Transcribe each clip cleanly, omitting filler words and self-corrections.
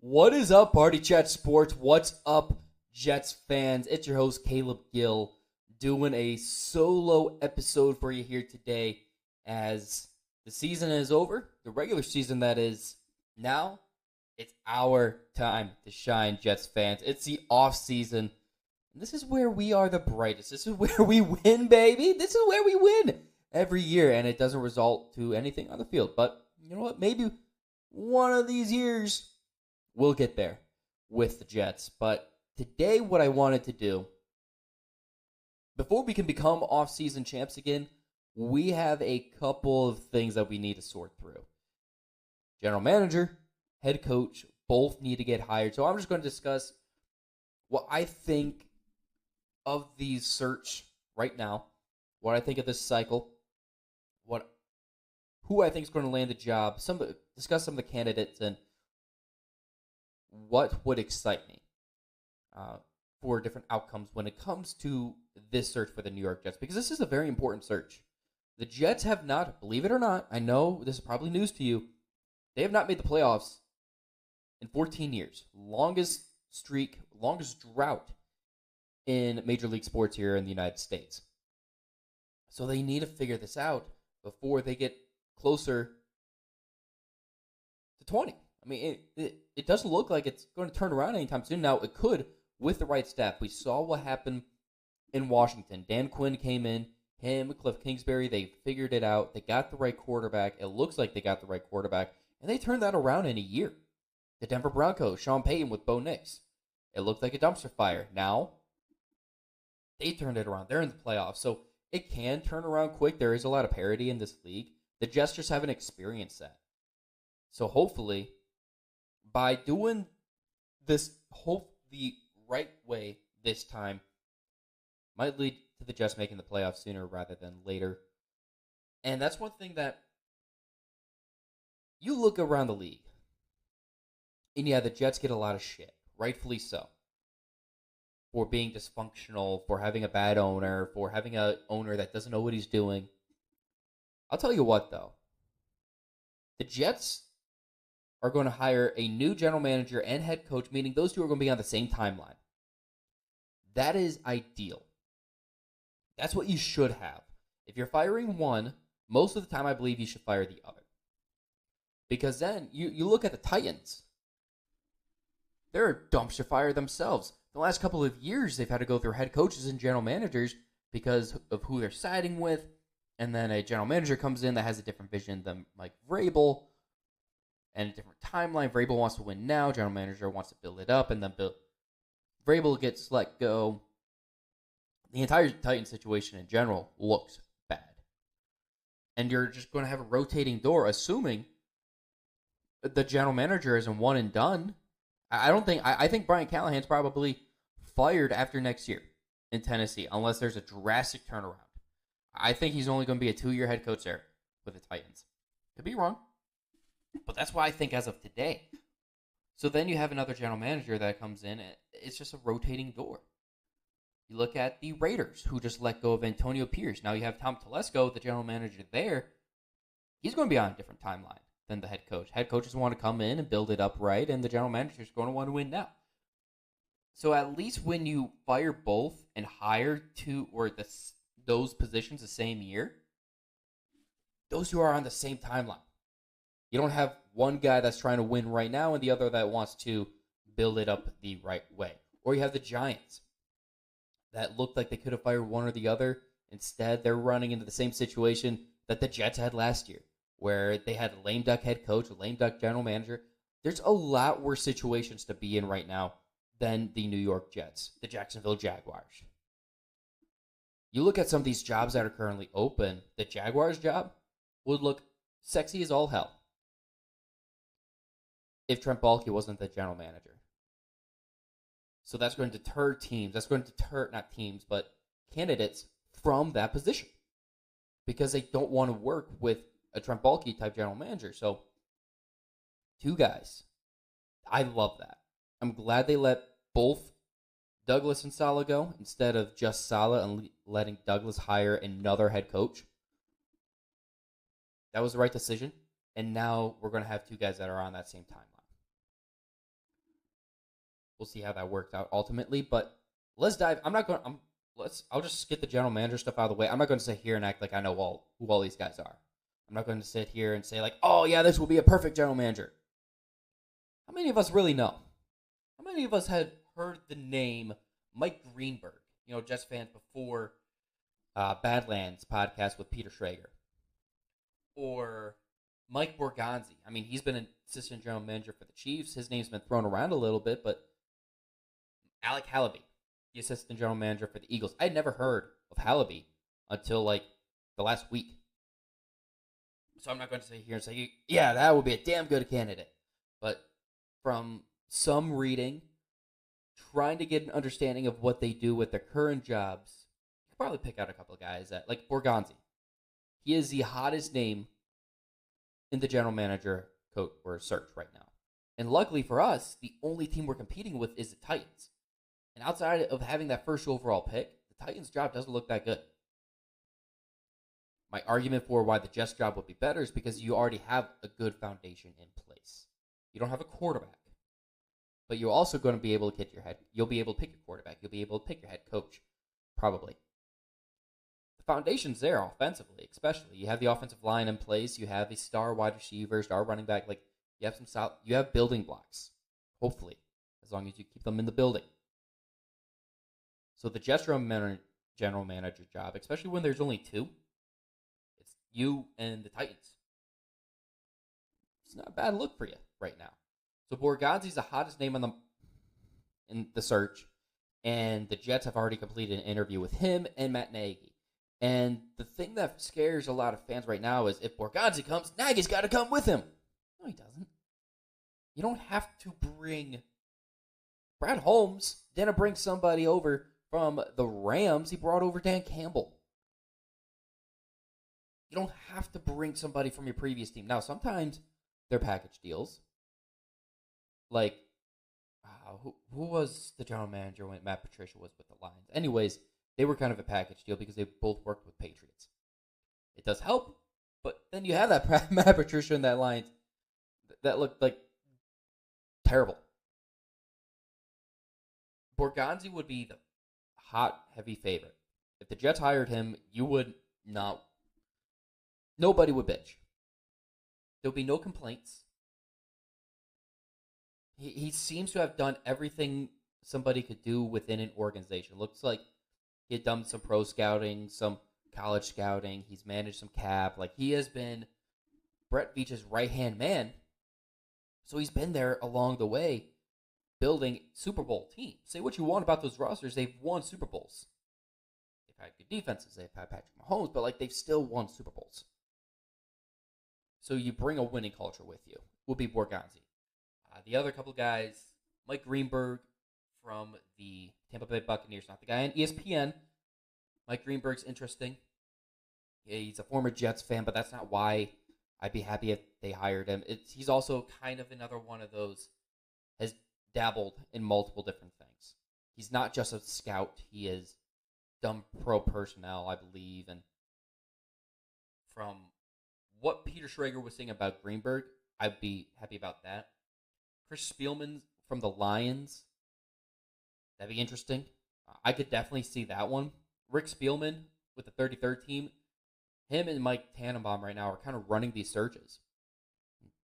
What is up, Party Chat Sports? What's up, Jets fans? It's your host, Caleb Gill, doing a solo episode for you here today as the season is over, the regular season that is. Now, it's our time to shine, Jets fans. It's the off season. This is where we are the brightest. This is where we win, baby. This is where we win every year, and it doesn't result to anything on the field. But you know what? Maybe one of these years we'll get there with the Jets. But today, what I wanted to do, before we can become off-season champs again, we have a couple of things that we need to sort through. General manager, head coach, both need to get hired. So I'm just going to discuss what I think of the search right now, what I think of this cycle, who I think is going to land the job, discuss some of the candidates, and what would excite me for different outcomes when it comes to this search for the New York Jets, because this is a very important search. The Jets have not, believe it or not, I know this is probably news to you, they have not made the playoffs in 14 years. Longest streak, longest drought in Major League sports here in the United States. So they need to figure this out before they get closer to 20. I mean, it doesn't look like it's going to turn around anytime soon. Now, it could with the right staff. We saw what happened in Washington. Dan Quinn came in. Him, Cliff Kingsbury, they figured it out. They got the right quarterback. It looks like they got the right quarterback. And they turned that around in a year. The Denver Broncos, Sean Payton with Bo Nix. It looked like a dumpster fire. Now, they turned it around. They're in the playoffs. So it can turn around quick. There is a lot of parity in this league. The Jets just haven't experienced that. So hopefully, by doing this the right way this time, might lead to the Jets making the playoffs sooner rather than later. And that's one thing that you look around the league. And yeah, the Jets get a lot of shit, rightfully so, for being dysfunctional, for having a bad owner, for having an owner that doesn't know what he's doing. I'll tell you what, though. The Jets are going to hire a new general manager and head coach, meaning those two are going to be on the same timeline. That is ideal. That's what you should have. If you're firing one, most of the time I believe you should fire the other. Because then you look at the Titans. They're a dumpster fire themselves. The last couple of years, they've had to go through head coaches and general managers because of who they're siding with. And then a general manager comes in that has a different vision than Mike Vrabel and a different timeline. Vrabel wants to win now. General manager wants to build it up. And then Vrabel gets let go. The entire Titan situation in general looks bad. And you're just going to have a rotating door, assuming the general manager isn't one and done. I think Brian Callahan's probably fired after next year in Tennessee, unless there's a drastic turnaround. I think he's only going to be a 2-year head coach there with the Titans. Could be wrong, but that's why I think as of today. So then you have another general manager that comes in. It's just a rotating door. You look at the Raiders, who just let go of Antonio Pierce. Now you have Tom Telesco, the general manager there. He's going to be on a different timeline than the head coach. Head coaches want to come in and build it up right, and the general manager is going to want to win now. So at least when you fire both and hire those positions the same year, those two are on the same timeline. You don't have one guy that's trying to win right now and the other that wants to build it up the right way. Or you have the Giants that looked like they could have fired one or the other. Instead, they're running into the same situation that the Jets had last year, where they had a lame duck head coach, a lame duck general manager. There's a lot worse situations to be in right now than the New York Jets, the Jacksonville Jaguars. You look at some of these jobs that are currently open, the Jaguars job would look sexy as all hell if Trent Baalke wasn't the general manager. So that's going to deter teams. That's going to deter, not teams, but candidates from that position because they don't want to work with a Trent Baalke type general manager. So, two guys. I love that. I'm glad they let both Douglas and Saleh go instead of just Saleh and letting Douglas hire another head coach. That was the right decision. And now we're going to have two guys that are on that same timeline. We'll see how that works out ultimately. But let's dive. I'm not going. I'll just get the general manager stuff out of the way. I'm not going to sit here and act like I know who all these guys are. I'm not going to sit here and say like, oh yeah, this will be a perfect general manager. How many of us really know? How many of us had heard the name Mike Greenberg? You know, Jets fans before Badlands podcast with Peter Schrager, or Mike Borgonzi. I mean, he's been an assistant general manager for the Chiefs. His name's been thrown around a little bit, but Alec Hallaby, the assistant general manager for the Eagles. I'd never heard of Hallaby until like the last week. So I'm not going to sit here and say, yeah, that would be a damn good candidate. But from some reading, trying to get an understanding of what they do with their current jobs, you could probably pick out a couple of guys that, like Borgonzi. He is the hottest name in the general manager coach or search right now. And luckily for us, the only team we're competing with is the Titans. And outside of having that first overall pick, the Titans' job doesn't look that good. My argument for why the Jets' job would be better is because you already have a good foundation in place. You don't have a quarterback, but you're also going to be able to get your head. You'll be able to pick your quarterback. You'll be able to pick your head coach, probably. The foundation's there offensively, especially. You have the offensive line in place. You have a star wide receiver, star running back. Like you have you have building blocks. Hopefully, as long as you keep them in the building. So the Jets' general manager job, especially when there's only two, it's you and the Titans. It's not a bad look for you right now. So Borgonzi's the hottest name in the search, and the Jets have already completed an interview with him and Matt Nagy. And the thing that scares a lot of fans right now is if Borgonzi comes, Nagy's got to come with him. No, he doesn't. You don't have to bring Brad Holmes. Didn't bring somebody over from the Rams. He brought over Dan Campbell. You don't have to bring somebody from your previous team. Now, sometimes they're package deals. Like, who was the general manager when Matt Patricia was with the Lions? Anyways, they were kind of a package deal because they both worked with Patriots. It does help, but then you have that Matt Patricia and that Lions that looked like terrible. Borgonzi would be the hot, heavy favorite. If the Jets hired him, you would not. Nobody would bitch. There'll be no complaints. He seems to have done everything somebody could do within an organization. Looks like he had done some pro scouting, some college scouting. He's managed some cap. Like, he has been Brett Veach's right-hand man. So he's been there along the way building Super Bowl teams. Say what you want about those rosters. They've won Super Bowls. They've had good defenses. They've had Patrick Mahomes, but, like, they've still won Super Bowls. So you bring a winning culture with you. Will be Borgonzi. The other couple guys, Mike Greenberg from the Tampa Bay Buccaneers, not the guy on ESPN. Mike Greenberg's interesting. Yeah, he's a former Jets fan, but that's not why I'd be happy if they hired him. He's also kind of another one of those, has dabbled in multiple different things. He's not just a scout. He has done pro personnel, I believe. And from what Peter Schrager was saying about Greenberg, I'd be happy about that. Chris Spielman from the Lions, that'd be interesting. I could definitely see that one. Rick Spielman with the 33rd team, him and Mike Tannenbaum right now are kind of running these searches.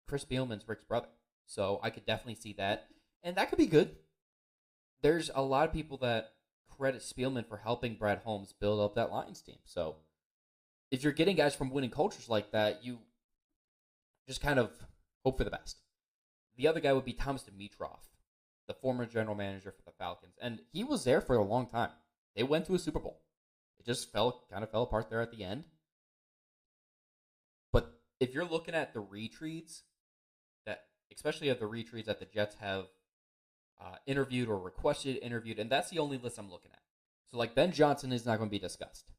Chris Spielman's Rick's brother, so I could definitely see that. And that could be good. There's a lot of people that credit Spielman for helping Brad Holmes build up that Lions team. So if you're getting guys from winning cultures like that, you just kind of hope for the best. The other guy would be Thomas Dimitroff, the former general manager for the Falcons. And he was there for a long time. They went to a Super Bowl. It just kind of fell apart there at the end. But if you're looking at the retreats, especially at the retreats that the Jets have interviewed or requested interviewed, and that's the only list I'm looking at. So, like, Ben Johnson is not going to be discussed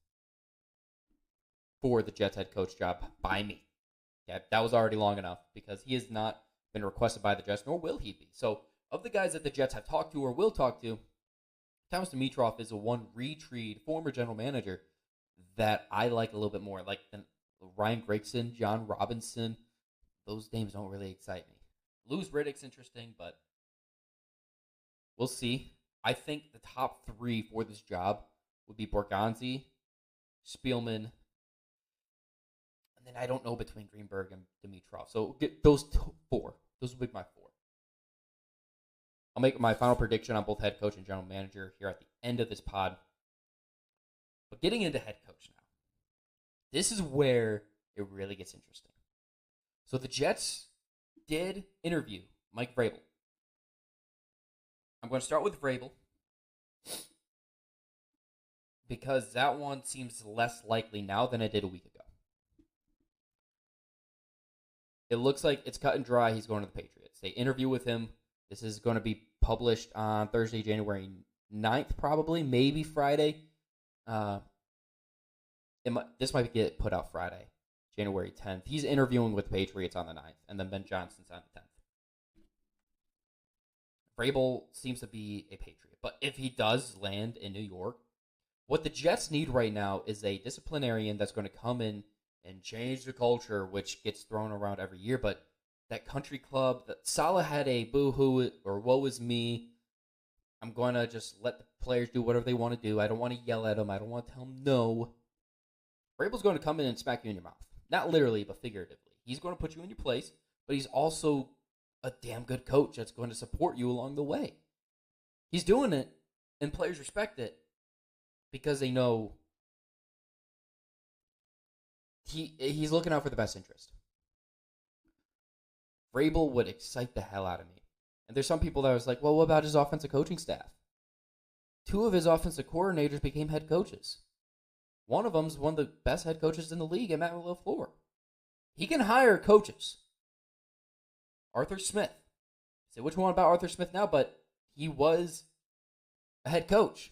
for the Jets head coach job by me. Yeah, that was already long enough because he has not been requested by the Jets, nor will he be. So, of the guys that the Jets have talked to or will talk to, Thomas Dimitroff is a one retreat former general manager that I like a little bit more. Like Ryan Gregson, John Robinson, those names don't really excite me. Louis Riddick's interesting, but We'll see. I think the top three for this job would be Borgonzi, Spielman, and then I don't know between Greenberg and Dimitrov. So get those four. Those will be my four. I'll make my final prediction on both head coach and general manager here at the end of this pod. But getting into head coach now, this is where it really gets interesting. So the Jets did interview Mike Vrabel. I'm going to start with Vrabel because that one seems less likely now than it did a week ago. It looks like it's cut and dry. He's going to the Patriots. They interview with him. This is going to be published on Thursday, January 9th, probably, maybe Friday. This might get put out Friday, January 10th. He's interviewing with the Patriots on the 9th, and then Ben Johnson's on the 10th. Vrabel seems to be a Patriot, but if he does land in New York, what the Jets need right now is a disciplinarian that's going to come in and change the culture, which gets thrown around every year, but that country club, that Saleh had a boo-hoo or woe is me. I'm going to just let the players do whatever they want to do. I don't want to yell at them. I don't want to tell them no. Vrabel's going to come in and smack you in your mouth. Not literally, but figuratively. He's going to put you in your place, but he's also a damn good coach that's going to support you along the way. He's doing it, and players respect it because they know he's looking out for the best interest. Vrabel would excite the hell out of me. And there's some people that was like, well, what about his offensive coaching staff? 2 of his offensive coordinators became head coaches. One of them's one of the best head coaches in the league at Matt LaFleur. He can hire coaches. Arthur Smith. Say which one about Arthur Smith now, but he was a head coach.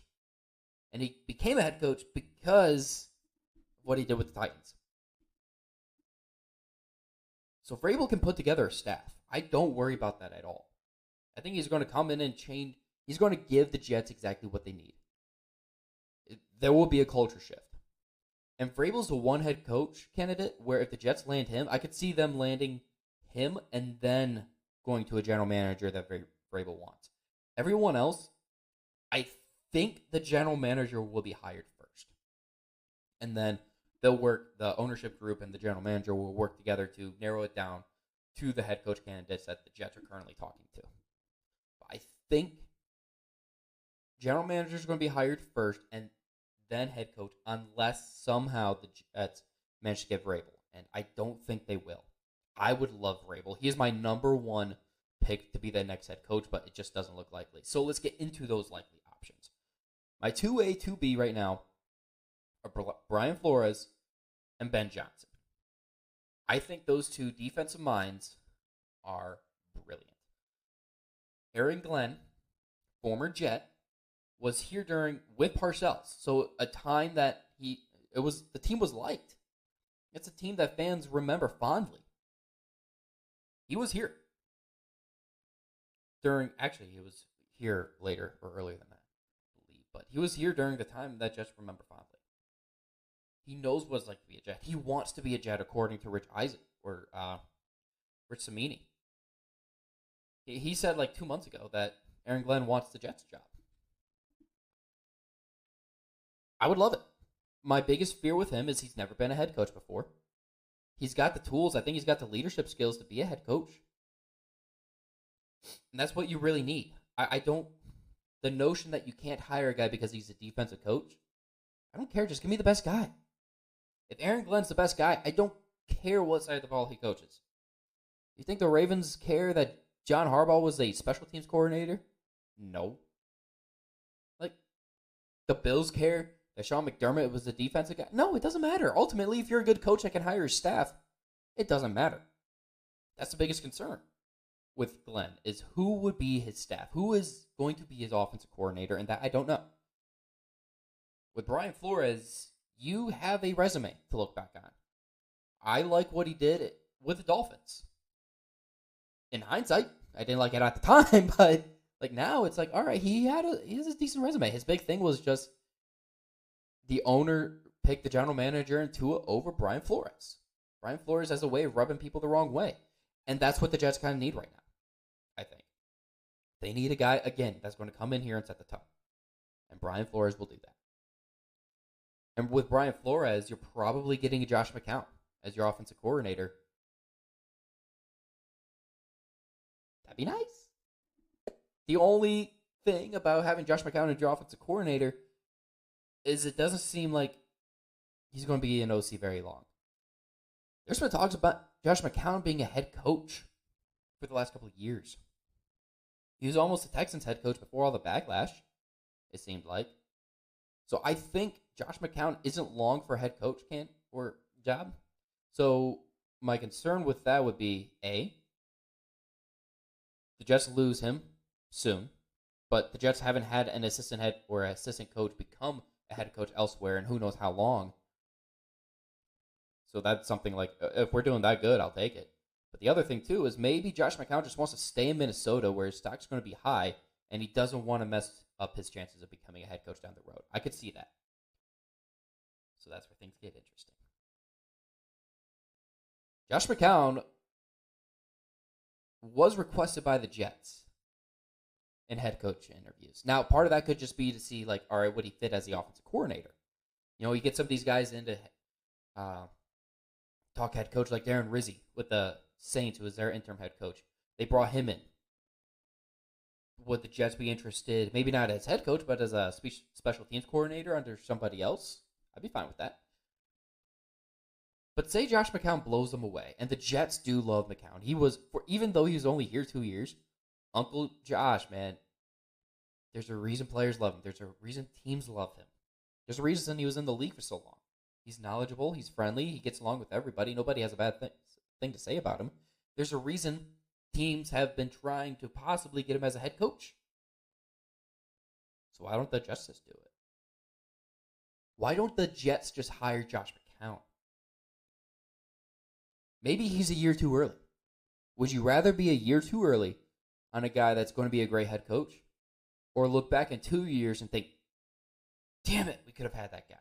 And he became a head coach because of what he did with the Titans. So Vrabel can put together a staff. I don't worry about that at all. I think he's going to come in and change. He's going to give the Jets exactly what they need. There will be a culture shift. And Vrabel's the one head coach candidate where if the Jets land him, I could see them landing him and then going to a general manager that Vrabel wants. Everyone else, I think the general manager will be hired first. And then they'll work, the ownership group and the general manager will work together to narrow it down to the head coach candidates that the Jets are currently talking to. But I think general manager is going to be hired first and then head coach unless somehow the Jets manage to get Vrabel. And I don't think they will. I would love Vrabel. He is my number one pick to be the next head coach, but it just doesn't look likely. So let's get into those likely options. My 2A, 2B right now are Brian Flores and Ben Johnson. I think those two defensive minds are brilliant. Aaron Glenn, former Jet, was here with Parcells. So a time that the team was liked. It's a team that fans remember fondly. He was here. He was here later or earlier than that, I believe. But he was here during the time that Jets remember fondly. He knows what it's like to be a Jet. He wants to be a Jet, according to Rich Cimini. He said like 2 months ago that Aaron Glenn wants the Jets job. I would love it. My biggest fear with him is he's never been a head coach before. He's got the tools. I think he's got the leadership skills to be a head coach. And that's what you really need. The notion that you can't hire a guy because he's a defensive coach, I don't care. Just give me the best guy. If Aaron Glenn's the best guy, I don't care what side of the ball he coaches. You think the Ravens care that John Harbaugh was a special teams coordinator? No. Like, the Bills care that Sean McDermott was a defensive guy? No, it doesn't matter. Ultimately, if you're a good coach that can hire his staff, it doesn't matter. That's the biggest concern with Glenn, is who would be his staff? Who is going to be his offensive coordinator? And that I don't know. With Brian Flores, you have a resume to look back on. I like what he did with the Dolphins. In hindsight, I didn't like it at the time, but like now it's like, all right, he has a decent resume. His big thing was just the owner picked the general manager and Tua over Brian Flores. Brian Flores has a way of rubbing people the wrong way. And that's what the Jets kind of need right now, I think. They need a guy, again, that's going to come in here and set the tone. And Brian Flores will do that. And with Brian Flores, you're probably getting a Josh McCown as your offensive coordinator. That'd be nice. The only thing about having Josh McCown as your offensive coordinator is it doesn't seem like he's going to be in OC very long. There's been talks about Josh McCown being a head coach for the last couple of years. He was almost the Texans head coach before all the backlash, it seemed like. So I think Josh McCown isn't long for a head coach or job. So my concern with that would be, A, the Jets lose him soon, but the Jets haven't had an assistant head or assistant coach become a head coach elsewhere, and who knows how long. So that's something like, if we're doing that good, I'll take it. But the other thing, too, is maybe Josh McCown just wants to stay in Minnesota where his stock's going to be high, and he doesn't want to mess up his chances of becoming a head coach down the road. I could see that. So that's where things get interesting. Josh McCown was requested by the Jets in head coach interviews. Now, part of that could just be to see, like, all right, would he fit as the offensive coordinator? You know, you get some of these guys into talk head coach like Darren Rizzi with the Saints, who was their interim head coach. They brought him in. Would the Jets be interested, maybe not as head coach, but as a special teams coordinator under somebody else? I'd be fine with that. But say Josh McCown blows them away, and the Jets do love McCown. Even though he was only here 2 years, Uncle Josh, man, there's a reason players love him. There's a reason teams love him. There's a reason he was in the league for so long. He's knowledgeable. He's friendly. He gets along with everybody. Nobody has a bad thing to say about him. There's a reason teams have been trying to possibly get him as a head coach. So why don't the Jets just do it? Why don't the Jets just hire Josh McCown? Maybe he's a year too early. Would you rather be a year too early on a guy that's going to be a great head coach, or look back in 2 years and think, damn it, we could have had that guy?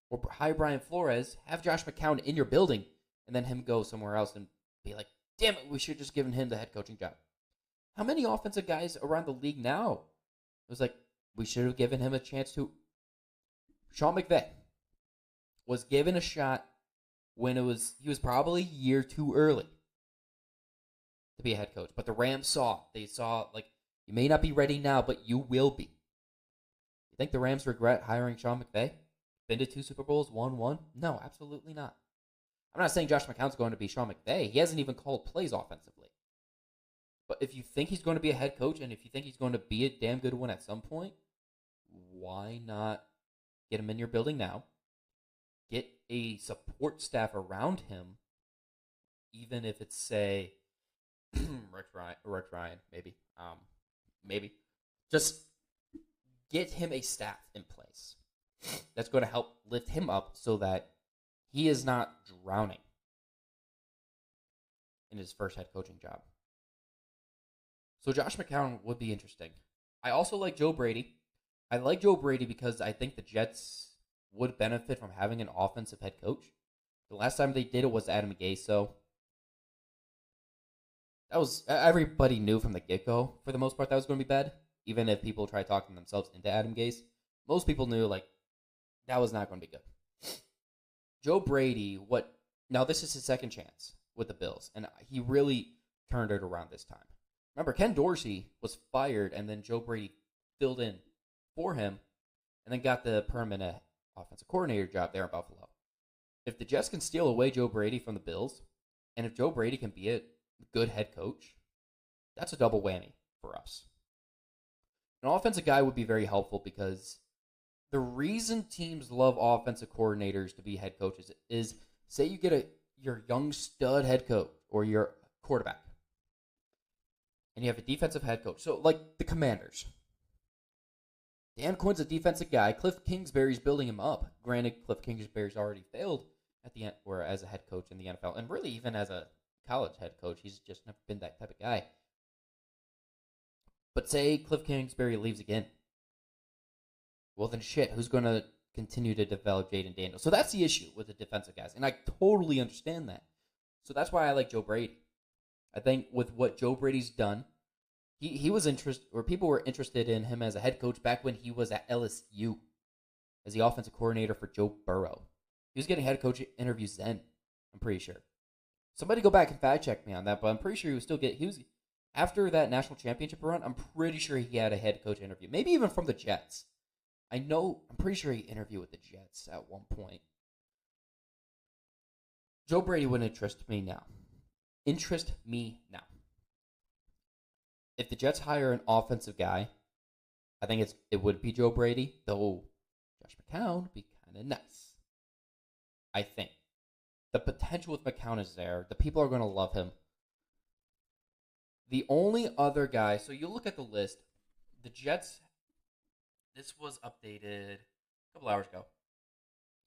Or hire Brian Flores, have Josh McCown in your building, and then him go somewhere else and be like, damn it, we should have just given him the head coaching job. How many offensive guys around the league now? It was like, we should have given him a chance to. Sean McVay was given a shot when he was probably a year too early to be a head coach. But the Rams they saw, like, you may not be ready now, but you will be. You think the Rams regret hiring Sean McVay? Been to 2 Super Bowls, won 1? No, absolutely not. I'm not saying Josh McCown's going to be Sean McVay. He hasn't even called plays offensively. But if you think he's going to be a head coach, and if you think he's going to be a damn good one at some point, why not get him in your building now? Get a support staff around him, even if it's, say, Rex Ryan, maybe. Maybe. Just get him a staff in place that's going to help lift him up so that he is not drowning in his first head coaching job. So Josh McCown would be interesting. I also like Joe Brady. I like Joe Brady because I think the Jets would benefit from having an offensive head coach. The last time they did it was Adam Gase, so that was, everybody knew from the get-go, for the most part, that was going to be bad. Even if people try talking themselves into Adam Gase, most people knew, like, that was not going to be good. Joe Brady, now this is his second chance with the Bills, and he really turned it around this time. Remember, Ken Dorsey was fired, and then Joe Brady filled in for him, and then got the permanent offensive coordinator job there in Buffalo. If the Jets can steal away Joe Brady from the Bills, and if Joe Brady can be a good head coach, that's a double whammy for us. An offensive guy would be very helpful because the reason teams love offensive coordinators to be head coaches is, say you get your young stud head coach or your quarterback, and you have a defensive head coach. So, like the Commanders. Dan Quinn's a defensive guy. Cliff Kingsbury's building him up. Granted, Cliff Kingsbury's already failed at the end, or as a head coach in the NFL, and really even as a college head coach, he's just never been that type of guy. But say Cliff Kingsbury leaves again. Well, then shit, who's going to continue to develop Jaden Daniels? So that's the issue with the defensive guys, and I totally understand that. So that's why I like Joe Brady. I think with what Joe Brady's done He was interested, or people were interested in him as a head coach back when he was at LSU as the offensive coordinator for Joe Burrow. He was getting head coach interviews then. I'm pretty sure. Somebody go back and fact check me on that, but I'm pretty sure he was after that national championship run. I'm pretty sure he had a head coach interview, maybe even from the Jets. I'm pretty sure he interviewed with the Jets at one point. Joe Brady wouldn't interest me now. If the Jets hire an offensive guy, I think it would be Joe Brady, though Josh McCown would be kind of nice. I think. The potential with McCown is there. The people are going to love him. The only other guy, so you look at the list, the Jets, this was updated a couple hours ago.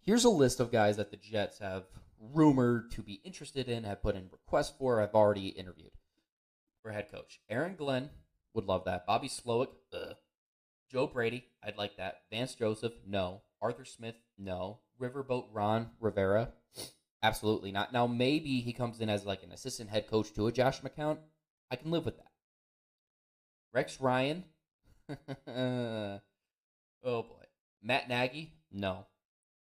Here's a list of guys that the Jets have rumored to be interested in, have put in requests for, have already interviewed for head coach. Aaron Glenn would love that. Bobby Slowick, Joe Brady, I'd like that. Vance Joseph, no. Arthur Smith, no. Riverboat Ron Rivera, absolutely not. Now, maybe he comes in as like an assistant head coach to a Josh McCown. I can live with that. Rex Ryan, oh boy. Matt Nagy, no.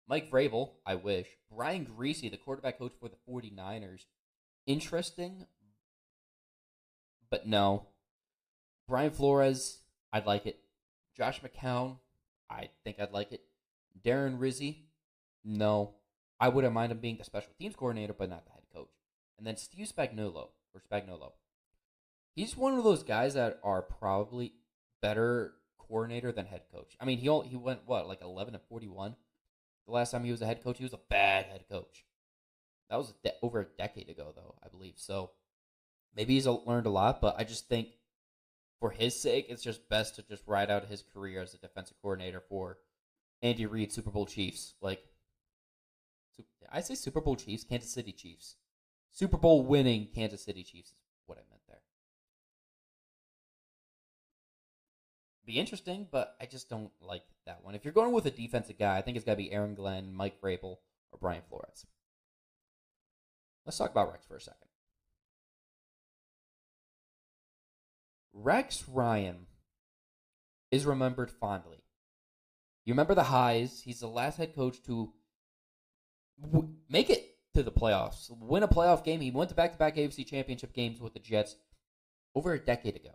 Mike Vrabel, I wish. Brian Greasy, the quarterback coach for the 49ers, interesting, but no. Brian Flores, I'd like it. Josh McCown, I think I'd like it. Darren Rizzi, no. I wouldn't mind him being the special teams coordinator, but not the head coach. And then Steve Spagnuolo. He's one of those guys that are probably better coordinator than head coach. I mean, he went, like 11-41? The last time he was a head coach, he was a bad head coach. That was over a decade ago, though, I believe. So maybe he's learned a lot, but I just think for his sake, it's just best to just ride out his career as a defensive coordinator for Andy Reid, Super Bowl Chiefs. Like, I say Super Bowl Chiefs, Kansas City Chiefs. Super Bowl winning Kansas City Chiefs is what I meant there. Be interesting, but I just don't like that one. If you're going with a defensive guy, I think it's got to be Aaron Glenn, Mike Vrabel, or Brian Flores. Let's talk about Rex for a second. Rex Ryan is remembered fondly. You remember the highs. He's the last head coach to make it to the playoffs, win a playoff game. He went to back-to-back AFC Championship games with the Jets over a decade ago.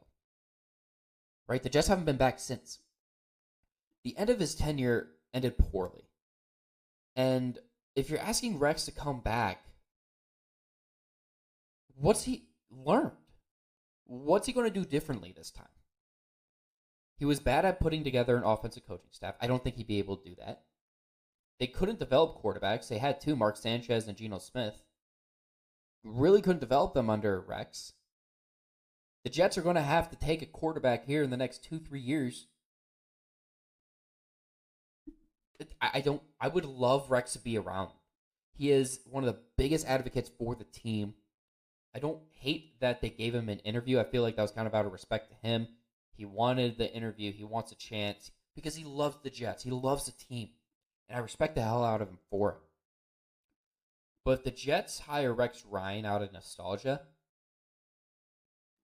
Right? The Jets haven't been back since. The end of his tenure ended poorly. And if you're asking Rex to come back, what's he learned? What's he going to do differently this time? He was bad at putting together an offensive coaching staff. I don't think he'd be able to do that. They couldn't develop quarterbacks. They had two, Mark Sanchez and Geno Smith. Really couldn't develop them under Rex. The Jets are going to have to take a quarterback here in the next 2-3 years. I would love Rex to be around. He is one of the biggest advocates for the team. I don't hate that they gave him an interview. I feel like that was kind of out of respect to him. He wanted the interview. He wants a chance because he loves the Jets. He loves the team. And I respect the hell out of him for it. But if the Jets hire Rex Ryan out of nostalgia,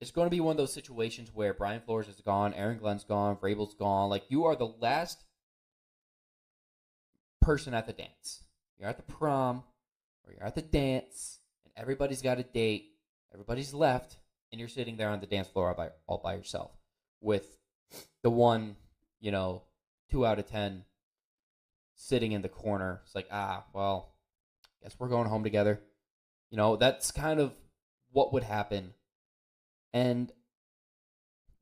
it's going to be one of those situations where Brian Flores is gone, Aaron Glenn's gone, Vrabel's gone. Like, you are the last person at the dance. You're at the prom, or you're at the dance, and everybody's got a date. Everybody's left, and you're sitting there on the dance floor all by yourself with the one, 2 out of 10 sitting in the corner. It's like, well, guess we're going home together. That's kind of what would happen. And,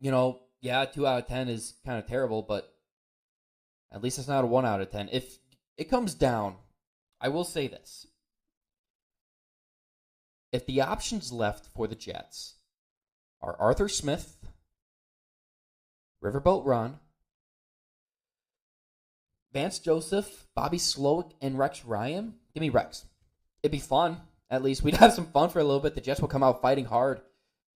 2 out of 10 is kind of terrible, but at least it's not a 1 out of 10. If it comes down, I will say this. If the options left for the Jets are Arthur Smith, Riverboat Ron, Vance Joseph, Bobby Slowick, and Rex Ryan, give me Rex. It'd be fun. At least we'd have some fun for a little bit. The Jets will come out fighting hard.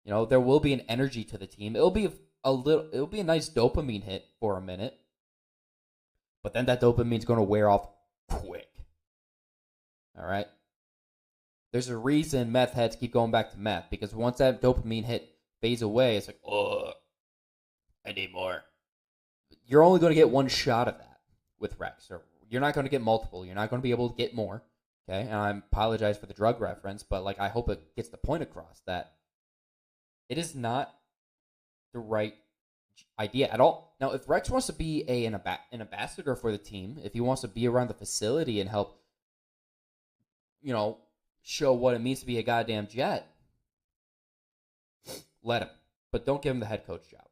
There will be an energy to the team. It'll be a nice dopamine hit for a minute. But then that dopamine's going to wear off quick. All right? There's a reason meth heads keep going back to meth, because once that dopamine hit fades away, it's like, ugh. I need more. You're only going to get one shot of that with Rex. Or you're not going to get multiple. You're not going to be able to get more. Okay, and I apologize for the drug reference, but I hope it gets the point across that it is not the right idea at all. Now, if Rex wants to be an ambassador for the team, if he wants to be around the facility and help, show what it means to be a goddamn Jet, let him. But don't give him the head coach job.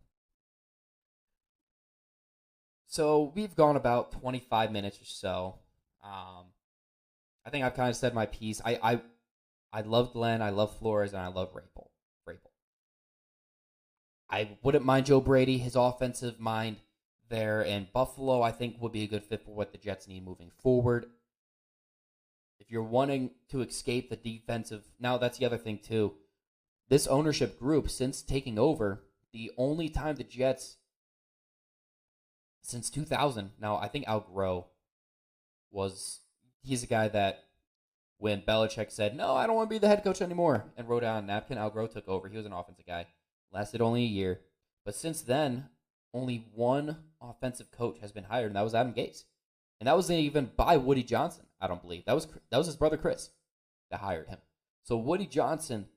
So we've gone about 25 minutes or so. I think I've kind of said my piece. I love Glenn, I love Flores, and I love Vrabel. I wouldn't mind Joe Brady. His offensive mind there in Buffalo, I think, would be a good fit for what the Jets need moving forward. If you're wanting to escape the defensive... Now, that's the other thing, too. This ownership group, since taking over, the only time the Jets... Since 2000... Now, I think Al Groh was... He's a guy that when Belichick said, no, I don't want to be the head coach anymore, and wrote out a napkin, Al Groh took over. He was an offensive guy. Lasted only a year. But since then, only one offensive coach has been hired, and that was Adam Gase. And that wasn't even by Woody Johnson, I don't believe. That was his brother Chris that hired him. So Woody Johnson,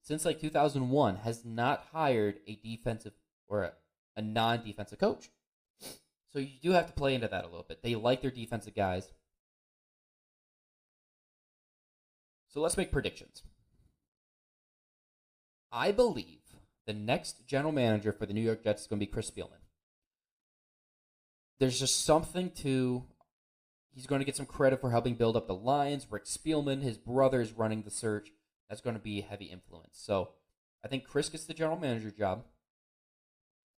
since 2001, has not hired a defensive or a non-defensive coach. So you do have to play into that a little bit. They like their defensive guys. So let's make predictions. I believe the next general manager for the New York Jets is going to be Chris Spielman. There's just something to... He's going to get some credit for helping build up the Lions. Rick Spielman, his brother, is running the search. That's going to be a heavy influence. So I think Chris gets the general manager job.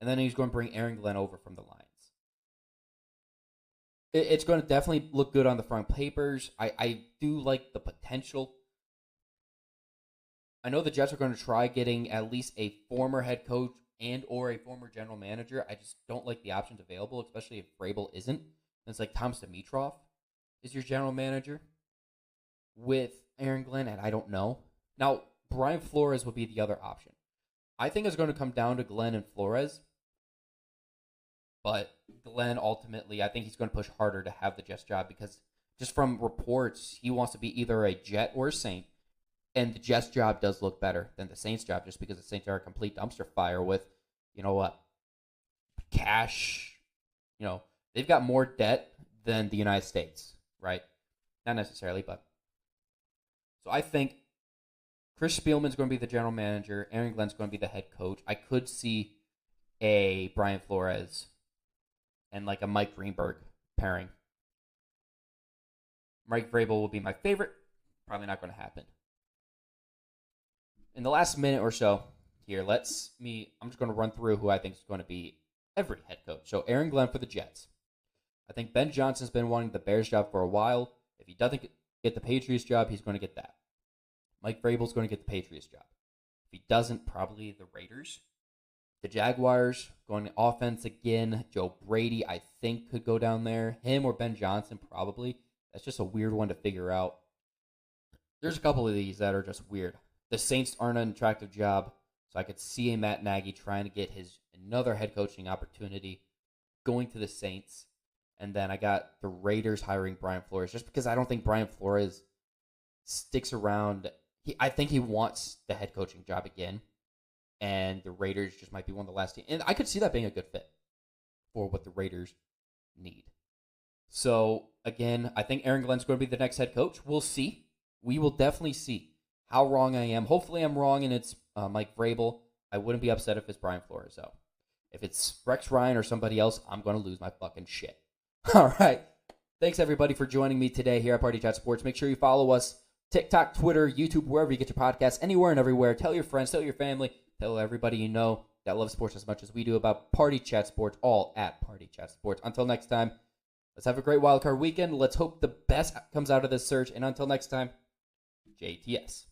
And then he's going to bring Aaron Glenn over from the Lions. It's going to definitely look good on the front papers. I do like the potential. I know the Jets are going to try getting at least a former head coach and or a former general manager. I just don't like the options available, especially if Vrabel isn't. And it's like Thomas Dimitroff is your general manager with Aaron Glenn, and I don't know. Now, Brian Flores would be the other option. I think it's going to come down to Glenn and Flores. But Glenn, ultimately, I think he's going to push harder to have the Jets job because just from reports, he wants to be either a Jet or a Saint. And the Jets job does look better than the Saints job just because the Saints are a complete dumpster fire with, cash. They've got more debt than the United States, right? Not necessarily, but. So I think Chris Spielman's going to be the general manager. Aaron Glenn's going to be the head coach. I could see a Brian Flores and a Mike Greenberg pairing. Mike Vrabel will be my favorite. Probably not going to happen. In the last minute or so here, I'm just going to run through who I think is going to be every head coach. So Aaron Glenn for the Jets. I think Ben Johnson's been wanting the Bears job for a while. If he doesn't get the Patriots job, he's going to get that. Mike Vrabel's going to get the Patriots job. If he doesn't, probably the Raiders. The Jaguars, going to offense again. Joe Brady, I think, could go down there. Him or Ben Johnson, probably. That's just a weird one to figure out. There's a couple of these that are just weird. The Saints aren't an attractive job, so I could see a Matt Nagy trying to get another head coaching opportunity, going to the Saints. And then I got the Raiders hiring Brian Flores, just because I don't think Brian Flores sticks around. I think he wants the head coaching job again, and the Raiders just might be one of the last teams. And I could see that being a good fit for what the Raiders need. So, again, I think Aaron Glenn's going to be the next head coach. We'll see. We will definitely see how wrong I am. Hopefully I'm wrong and it's Mike Vrabel. I wouldn't be upset if it's Brian Flores, though. If it's Rex Ryan or somebody else, I'm going to lose my fucking shit. All right. Thanks, everybody, for joining me today here at Party Chat Sports. Make sure you follow us, TikTok, Twitter, YouTube, wherever you get your podcasts, anywhere and everywhere. Tell your friends, tell your family, tell everybody you know that loves sports as much as we do about Party Chat Sports, all at Party Chat Sports. Until next time, let's have a great wildcard weekend. Let's hope the best comes out of this search. And until next time, JTS.